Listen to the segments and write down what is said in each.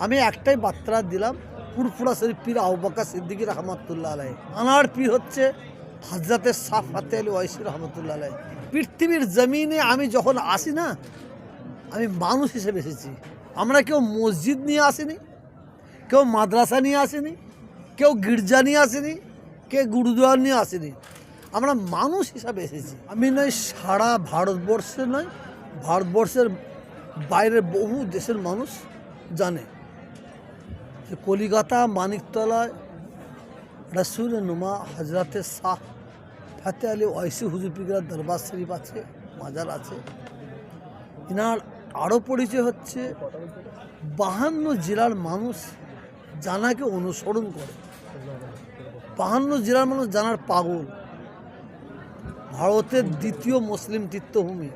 আমি একটাই বার্তা দিলাম, ফুরফুরা শরীফ পীর আবু বকর সিদ্দিকী রহমতুল্লাহ আলাইহি। আনার পীর হচ্ছে হযরতে শাহ ফাতে আলী ওয়াইসি রহমতুল্লাহ আলাইহি। পৃথিবীর জমিনে আমি যখন আসি না, আমি মানুষ হিসেবে এসেছি। আমরা কেউ মসজিদ নিয়ে আসিনি, কেউ মাদ্রাসা নিয়ে আসেনি, কেউ গির্জা নিয়ে আসেনি, কেউ গুরুদুয়ার নিয়ে আসেনি। আমরা মানুষ হিসাবে এসেছি। আমি নয় সারা ভারতবর্ষে নয়, ভারতবর্ষের বাইরের বহু দেশের মানুষ জানে যে কলিকাতা মানিকতলায় রসুল নুমা হজরতে শাহ ফাতে আলী ওয়াইসি হুজুর পীরের দরবার শরীফ আছে, মাজার আছে। এনার আরও পরিচয় হচ্ছে 52 জেলার মানুষ জানাকে অনুসরণ করে। 52 জেলার মানুষ জানার পাগল। ভারতের দ্বিতীয় মুসলিম তীর্থভূমি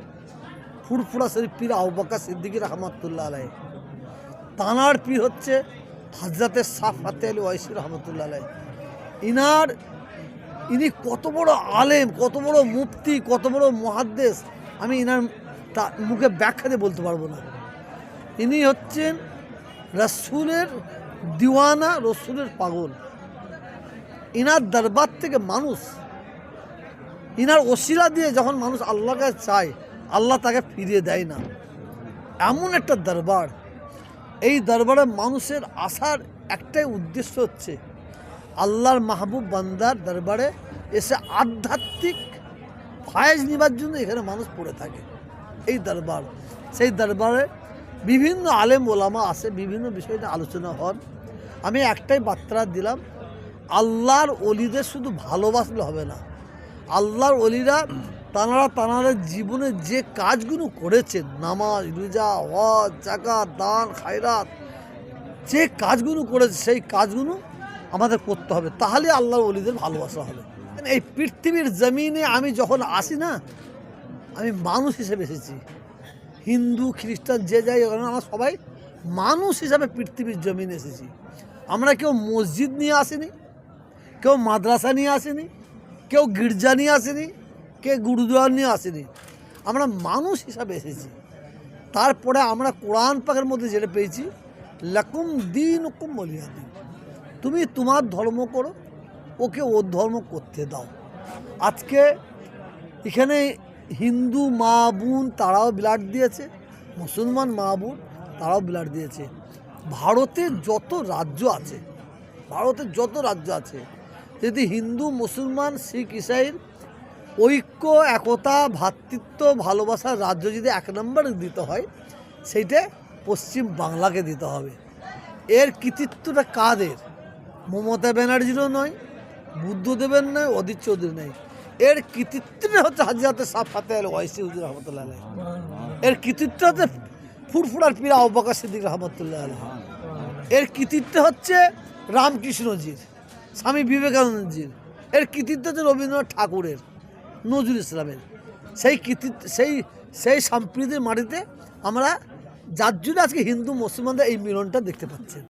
ফুরফুরা শরীফ পীর আবু বকর সিদ্দিকী রহমতুল্লাহ আলাইহি। তানার পীর হচ্ছে হযরতে শাহ ফাতে আলী ওয়াইসি রহমতুল্লাহ আলাইহি। ইনি কত বড় আলেম, কত বড় মুফতি, কত বড় মুহাদ্দিস, আমি ইনার মুখে ব্যাখ্যা দিয়ে বলতে পারবো না। ইনি হচ্ছেন রসুলের দিওয়ানা, রসুলের পাগল। ইনার দরবার থেকে মানুষ, ইনার ওসিলা দিয়ে যখন মানুষ আল্লাহকে চায়, আল্লাহ তাকে ফিরিয়ে দেয় না। এমন একটা দরবার। এই দরবারে মানুষের আসার একটাই উদ্দেশ্য হচ্ছে আল্লাহর মাহবুব বান্দার দরবারে এসে আধ্যাত্মিক ফায়েজ নিবার জন্য এখানে মানুষ পড়ে থাকে। এই দরবার, সেই দরবারে বিভিন্ন আলেম ওলামা আসে, বিভিন্ন বিষয় নিয়ে আলোচনা হন। আমি একটাই বার্তা দিলাম, আল্লাহর ওলিদের শুধু ভালোবাসলে হবে না। আল্লাহর ওলিরা তানারা জীবনে যে কাজগুলো করেছেন, নামাজ, রোজা, হজ, যাকাত, দান, খায়রাত, যে কাজগুলো করেছে সেই কাজগুলো আমাদের করতে হবে, তাহলে আল্লাহর ওলিদের ভালোবাসা হবে। এই পৃথিবীর জমিনে আমি যখন আসি না, আমি মানুষ হিসেবে এসেছি। হিন্দু খ্রিস্টান যে যাই, আমরা সবাই মানুষ হিসাবে পৃথিবীর জমিনে এসেছি। আমরা কেউ মসজিদ নিয়ে আসিনি, কেউ মাদ্রাসা নিয়ে আসেনি, কেউ গির্জা নিয়ে আসেনি, কেউ গুরুদুয়ার নিয়ে আসেনি। আমরা মানুষ হিসাবে এসেছি। তারপরে আমরা কোরআন পাকের মধ্যে যেটা পেয়েছি, লাকুম দীনুকুম ওয়ালিয়া দীন, তুমি তোমার ধর্ম করো, ওকে ওর ধর্ম করতে দাও। আজকে এখানে হিন্দু মা বোন তারাও ব্লাড দিয়েছে, মুসলমান মা বোন তারাও ব্লাড দিয়েছে। ভারতের যত রাজ্য আছে, যদি হিন্দু মুসলমান শিখ ইসাইর ঐক্য, একতা, ভ্রাতৃত্ব, ভালোবাসার রাজ্য যদি 1 নম্বর দিতে হয়, সেইটা পশ্চিম বাংলাকে দিতে হবে। এর কৃতিত্বটা কাদের? মমতা ব্যানার্জিরও নয়, বুদ্ধদেবের নয়, অধীর চৌধুরী নয়। এর কৃতিত্বটা হচ্ছে হযরতে শাহ ফাতে আলী ওয়াইসি হুজুর রহমতুল্লাহ আলাইহি। এর কৃতিত্ব হচ্ছে ফুরফুরার পীর আবু বকর সিদ্দিকী রহমতুল্লাহ আলাইহি। এর কৃতিত্ব হচ্ছে রামকৃষ্ণজির, স্বামী বিবেকানন্দজির। এর কৃতিত্ব হচ্ছে রবীন্দ্রনাথ ঠাকুরের, নজরুল ইসলামের। সেই কৃতিত্ব, সেই সম্প্রীতির মাটিতে আমরা, যার জন্য আজকে হিন্দু মুসলমানদের এই মিলনটা দেখতে পাচ্ছেন।